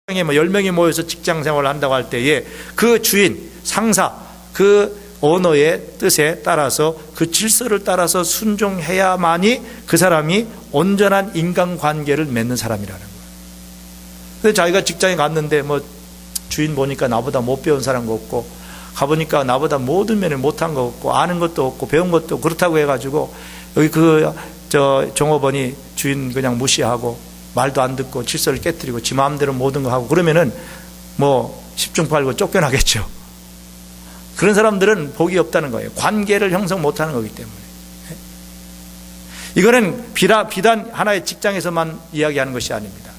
뭐 10명이 모여서 직장 생활을 한다고 할 때에 그 주인, 상사, 그 오너의 뜻에 따라서 그 질서를 따라서 순종해야만이 그 사람이 온전한 인간관계를 맺는 사람이라는 거예요. 근데 자기가 직장에 갔는데 뭐 주인 보니까 나보다 못 배운 사람도 없고, 가보니까 나보다 모든 면에 못한 거 없고, 아는 것도 없고 배운 것도 없고, 그렇다고 해가지고 여기 종업원이 주인 그냥 무시하고 말도 안 듣고 질서를 깨뜨리고 지 마음대로 모든 거 하고 그러면은 뭐 10중 8구 쫓겨나겠죠. 그런 사람들은 복이 없다는 거예요. 관계를 형성 못하는 거기 때문에. 이거는 비단 하나의 직장에서만 이야기하는 것이 아닙니다.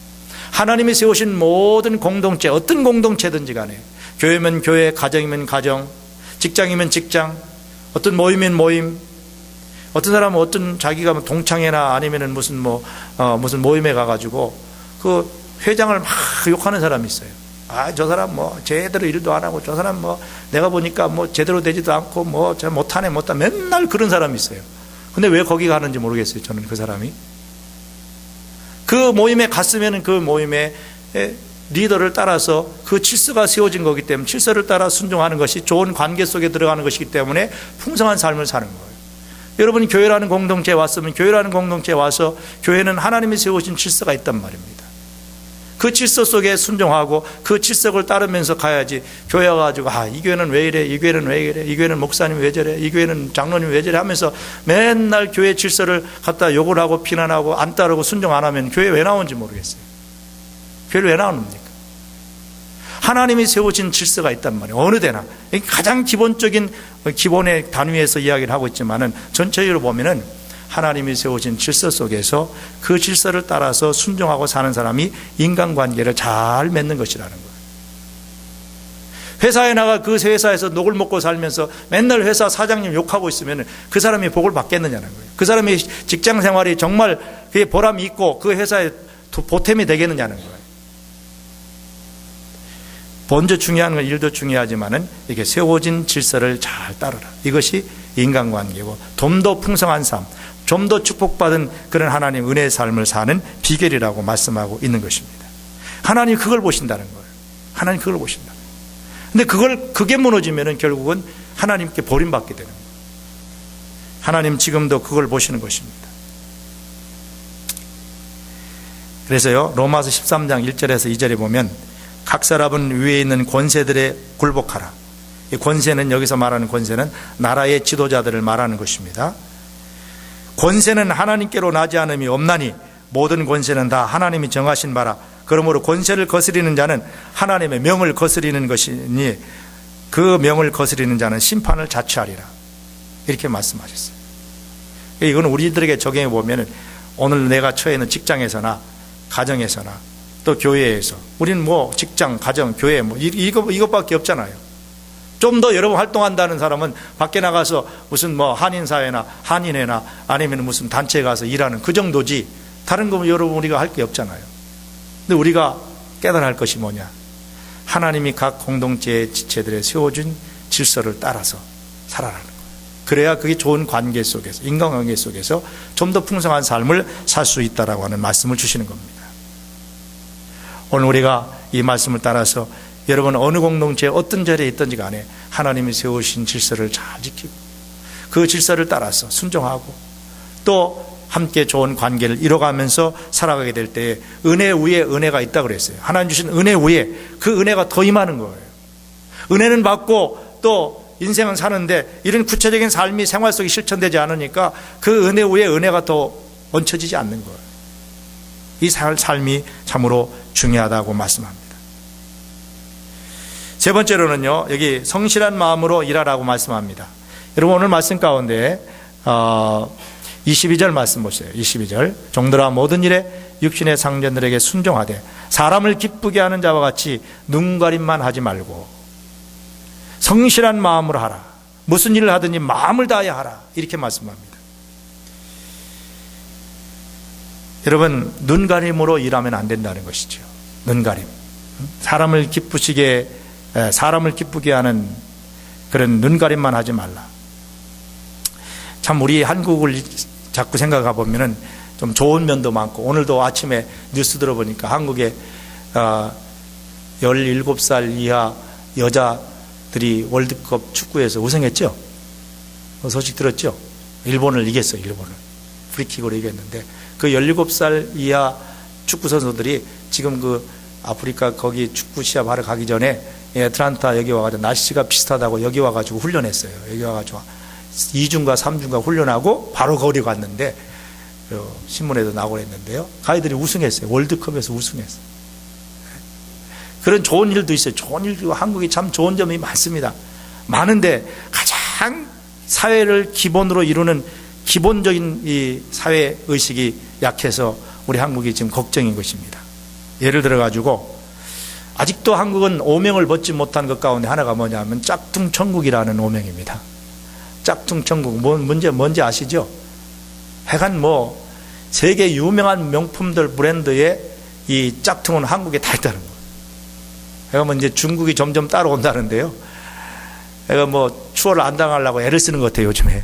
하나님이 세우신 모든 공동체, 어떤 공동체든지 간에, 교회면 교회, 가정이면 가정, 직장이면 직장, 어떤 모임이면 모임, 어떤 사람은 어떤 자기가 동창회나 아니면은 무슨 모임에 가가지고 그 회장을 막 욕하는 사람이 있어요. 아, 저 사람 뭐 제대로 일도 안 하고, 저 사람 뭐 내가 보니까 뭐 제대로 되지도 않고 뭐 잘 못하네 맨날 그런 사람이 있어요. 근데 왜 거기 가는지 모르겠어요. 저는 그 사람이 그 모임에 갔으면 그 모임의 리더를 따라서 그 질서가 세워진 거기 때문에, 질서를 따라 순종하는 것이 좋은 관계 속에 들어가는 것이기 때문에 풍성한 삶을 사는 거예요. 여러분이 교회라는 공동체에 왔으면, 교회라는 공동체에 와서 교회는 하나님이 세우신 질서가 있단 말입니다. 그 질서 속에 순종하고 그 질서를 따르면서 가야지, 교회 와가지고 이 교회는 왜 이래, 이 교회는 왜 이래, 이 교회는 목사님 왜 저래, 이 교회는 장로님 왜 저래 하면서 맨날 교회 질서를 갖다 욕을 하고 비난하고 안 따르고 순종 안 하면 교회 왜 나오는지 모르겠어요. 교회를 왜 나오는입니까? 하나님이 세우신 질서가 있단 말이에요. 어느 데나. 가장 기본적인 기본의 단위에서 이야기를 하고 있지만은 전체적으로 보면은 하나님이 세우신 질서 속에서 그 질서를 따라서 순종하고 사는 사람이 인간관계를 잘 맺는 것이라는 거예요. 회사에 나가 그 회사에서 녹을 먹고 살면서 맨날 회사 사장님 욕하고 있으면 그 사람이 복을 받겠느냐는 거예요. 그 사람의 직장 생활이 정말 그게 보람이 있고 그 회사에 보탬이 되겠느냐는 거예요. 먼저 중요한 건 일도 중요하지만은 이렇게 세워진 질서를 잘 따르라. 이것이 인간관계고, 좀 더 풍성한 삶, 좀 더 축복받은 그런 하나님 은혜의 삶을 사는 비결이라고 말씀하고 있는 것입니다. 하나님이 그걸 보신다는 거예요. 하나님 그걸 보신다. 근데 그게 무너지면은 결국은 하나님께 버림받게 되는 거예요. 하나님 지금도 그걸 보시는 것입니다. 그래서요, 로마서 13장 1절에서 2절에 보면 각 사람은 위에 있는 권세들에 굴복하라. 이 권세는, 여기서 말하는 권세는 나라의 지도자들을 말하는 것입니다. 권세는 하나님께로 나지 않음이 없나니 모든 권세는 다 하나님이 정하신 바라. 그러므로 권세를 거스리는 자는 하나님의 명을 거스리는 것이니 그 명을 거스리는 자는 심판을 자취하리라. 이렇게 말씀하셨어요. 이거는 우리들에게 적용해 보면 오늘 내가 처해 있는 직장에서나 가정에서나 또 교회에서, 우리는 뭐 직장, 가정, 교회 이것밖에 없잖아요. 좀 더 여러분 활동한다는 사람은 밖에 나가서 무슨 뭐 한인사회나 한인회나 아니면 무슨 단체에 가서 일하는 그 정도지, 다른 거 여러분 우리가 할 게 없잖아요. 근데 우리가 깨달아야 할 것이 뭐냐? 하나님이 각 공동체의 지체들에 세워준 질서를 따라서 살아가는 거예요. 그래야 그게 좋은 관계 속에서, 인간관계 속에서 좀 더 풍성한 삶을 살 수 있다라고 하는 말씀을 주시는 겁니다. 오늘 우리가 이 말씀을 따라서 여러분 어느 공동체에 어떤 자리에 있든지 간에 하나님이 세우신 질서를 잘 지키고 그 질서를 따라서 순종하고 또 함께 좋은 관계를 이뤄가면서 살아가게 될 때에 은혜 위에 은혜가 있다고 그랬어요. 하나님 주신 은혜 위에 그 은혜가 더 임하는 거예요. 은혜는 받고 또 인생은 사는데 이런 구체적인 삶이 생활 속에 실천되지 않으니까 그 은혜 위에 은혜가 더 얹혀지지 않는 거예요. 이 삶이 참으로 중요하다고 말씀합니다. 세 번째로는요, 여기 성실한 마음으로 일하라고 말씀합니다. 여러분 오늘 말씀 가운데 22절 말씀 보세요. 22절, 종들아 모든 일에 육신의 상전들에게 순종하되 사람을 기쁘게 하는 자와 같이 눈가림만 하지 말고 성실한 마음으로 하라. 무슨 일을 하든지 마음을 다하여 하라. 이렇게 말씀합니다. 여러분, 눈가림으로 일하면 안 된다는 것이죠. 눈가림. 사람을 기쁘게 하는 그런 눈가림만 하지 말라. 참 우리 한국을 자꾸 생각해 보면은 좀 좋은 면도 많고, 오늘도 아침에 뉴스 들어보니까 한국에 17살 이하 여자들이 월드컵 축구에서 우승했죠? 그 소식 들었죠? 일본을 이겼어요. 일본을 프리킥으로 이겼는데 그 17살 이하 축구 선수들이 지금 그 아프리카 거기 축구 시합하러 가기 전에 애틀란타 여기 와가지고 날씨가 비슷하다고 여기 와가지고 훈련했어요. 여기 와가지고 2주인가 3주인가 훈련하고 바로 거기 갔는데 신문에도 나오고 했는데요. 가이들이 우승했어요. 월드컵에서 우승했어요. 그런 좋은 일도 있어요. 좋은 일도 한국이 참 좋은 점이 많습니다. 많은데 가장 사회를 기본으로 이루는 기본적인 이 사회 의식이 약해서 우리 한국이 지금 걱정인 것입니다. 예를 들어 가지고 아직도 한국은 오명을 벗지 못한 것 가운데 하나가 뭐냐면 짝퉁 천국이라는 오명입니다. 짝퉁 천국 뭔지 아시죠? 하여간 뭐 세계 유명한 명품들 브랜드의 이 짝퉁은 한국에 다 있다는 거예요. 그러니까 이제 중국이 점점 따라온다는데요. 그러니까 뭐 추월을 안 당하려고 애를 쓰는 것 같아요, 요즘에.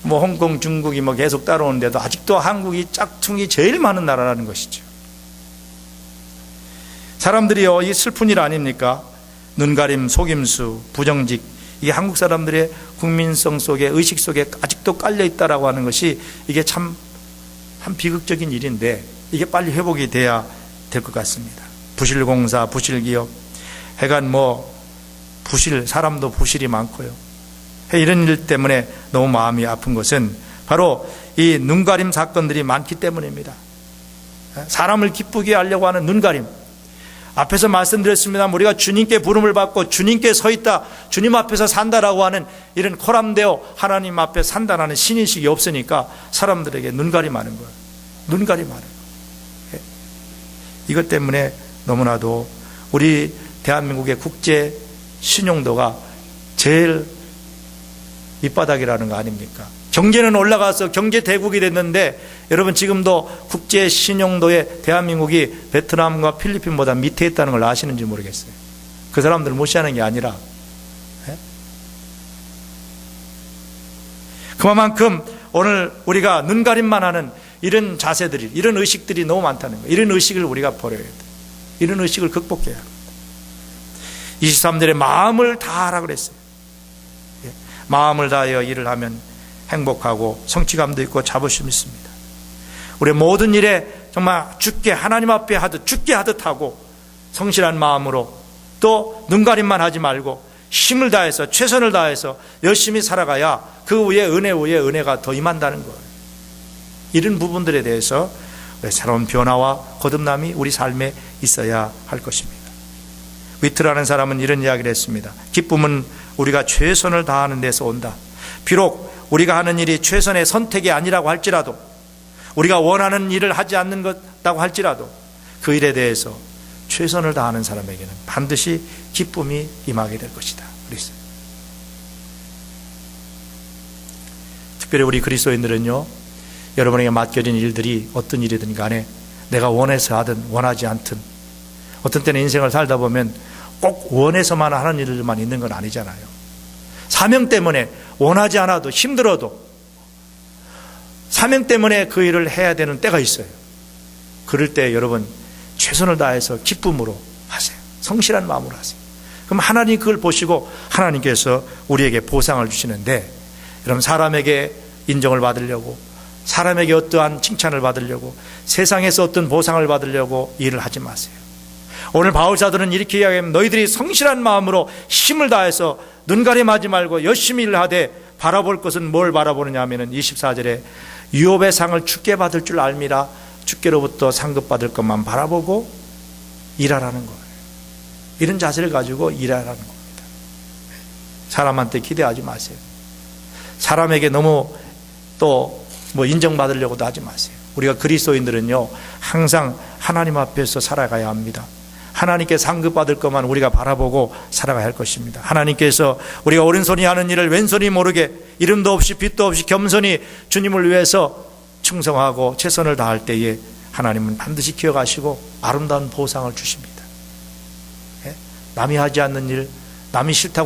뭐 홍콩, 중국이 뭐 계속 따라오는데도 아직도 한국이 짝퉁이 제일 많은 나라라는 것이죠. 사람들이요, 이 슬픈 일 아닙니까? 눈가림, 속임수, 부정직, 이게 한국 사람들의 국민성 속에, 의식 속에 아직도 깔려 있다라고 하는 것이 이게 참 비극적인 일인데 이게 빨리 회복이 돼야 될 것 같습니다. 부실공사, 부실기업, 하여간 뭐 사람도 부실이 많고요. 이런 일 때문에 너무 마음이 아픈 것은 바로 이 눈가림 사건들이 많기 때문입니다. 사람을 기쁘게 하려고 하는 눈가림. 앞에서 말씀드렸습니다. 우리가 주님께 부름을 받고 주님께 서 있다, 주님 앞에서 산다라고 하는 이런 코람되어 하나님 앞에 산다라는 신의식이 없으니까 사람들에게 눈가림하는 거예요. 눈가림하는 거예요. 이것 때문에 너무나도 우리 대한민국의 국제 신용도가 제일 밑바닥이라는 거 아닙니까? 경제는 올라가서 경제 대국이 됐는데 여러분 지금도 국제 신용도에 대한민국이 베트남과 필리핀보다 밑에 있다는 걸 아시는지 모르겠어요. 그 사람들을 무시하는 게 아니라 그만큼 오늘 우리가 눈가림만 하는 이런 자세들이, 이런 의식들이 너무 많다는 거예요. 이런 의식을 우리가 버려야 돼요. 이런 의식을 극복해야 합니다. 23절에 마음을 다하라 그랬어요. 마음을 다하여 일을 하면 행복하고 성취감도 있고 자부심이 있습니다. 우리 모든 일에 정말 죽게 하나님 앞에 하듯 죽게 하듯 하고 성실한 마음으로 또 눈가림만 하지 말고 힘을 다해서 최선을 다해서 열심히 살아가야 그 위에 은혜가 더 임한다는 거예요. 이런 부분들에 대해서 새로운 변화와 거듭남이 우리 삶에 있어야 할 것입니다. 위트라는 사람은 이런 이야기를 했습니다. 기쁨은 우리가 최선을 다하는 데서 온다. 비록 우리가 하는 일이 최선의 선택이 아니라고 할지라도, 우리가 원하는 일을 하지 않는 것이라고 할지라도 그 일에 대해서 최선을 다하는 사람에게는 반드시 기쁨이 임하게 될 것이다. 그랬어요. 특별히 우리 그리스도인들은요, 여러분에게 맡겨진 일들이 어떤 일이든 간에 내가 원해서 하든 원하지 않든, 어떤 때는 인생을 살다 보면 꼭 원해서만 하는 일들만 있는 건 아니잖아요. 사명 때문에 원하지 않아도 힘들어도 사명 때문에 그 일을 해야 되는 때가 있어요. 그럴 때 여러분 최선을 다해서 기쁨으로 하세요. 성실한 마음으로 하세요. 그럼 하나님이 그걸 보시고 하나님께서 우리에게 보상을 주시는데, 여러분 사람에게 인정을 받으려고, 사람에게 어떠한 칭찬을 받으려고, 세상에서 어떤 보상을 받으려고 일을 하지 마세요. 오늘 바울사들은 이렇게 이야기합니다. 너희들이 성실한 마음으로 힘을 다해서 눈가림하지 말고 열심히 일하되 바라볼 것은 뭘 바라보느냐 하면은 24절에 유업의 상을 주께 받을 줄 알미라. 주께로부터 상급받을 것만 바라보고 일하라는 거예요. 이런 자세를 가지고 일하라는 겁니다. 사람한테 기대하지 마세요. 사람에게 너무 또 뭐 인정받으려고도 하지 마세요. 우리가 그리스도인들은요, 항상 하나님 앞에서 살아가야 합니다. 하나님께 상급받을 것만 우리가 바라보고 살아가야 할 것입니다. 하나님께서 우리가 오른손이 하는 일을 왼손이 모르게 이름도 없이 빛도 없이 겸손히 주님을 위해서 충성하고 최선을 다할 때에 하나님은 반드시 기억하시고 아름다운 보상을 주십니다. 남이 하지 않는 일, 남이 싫다고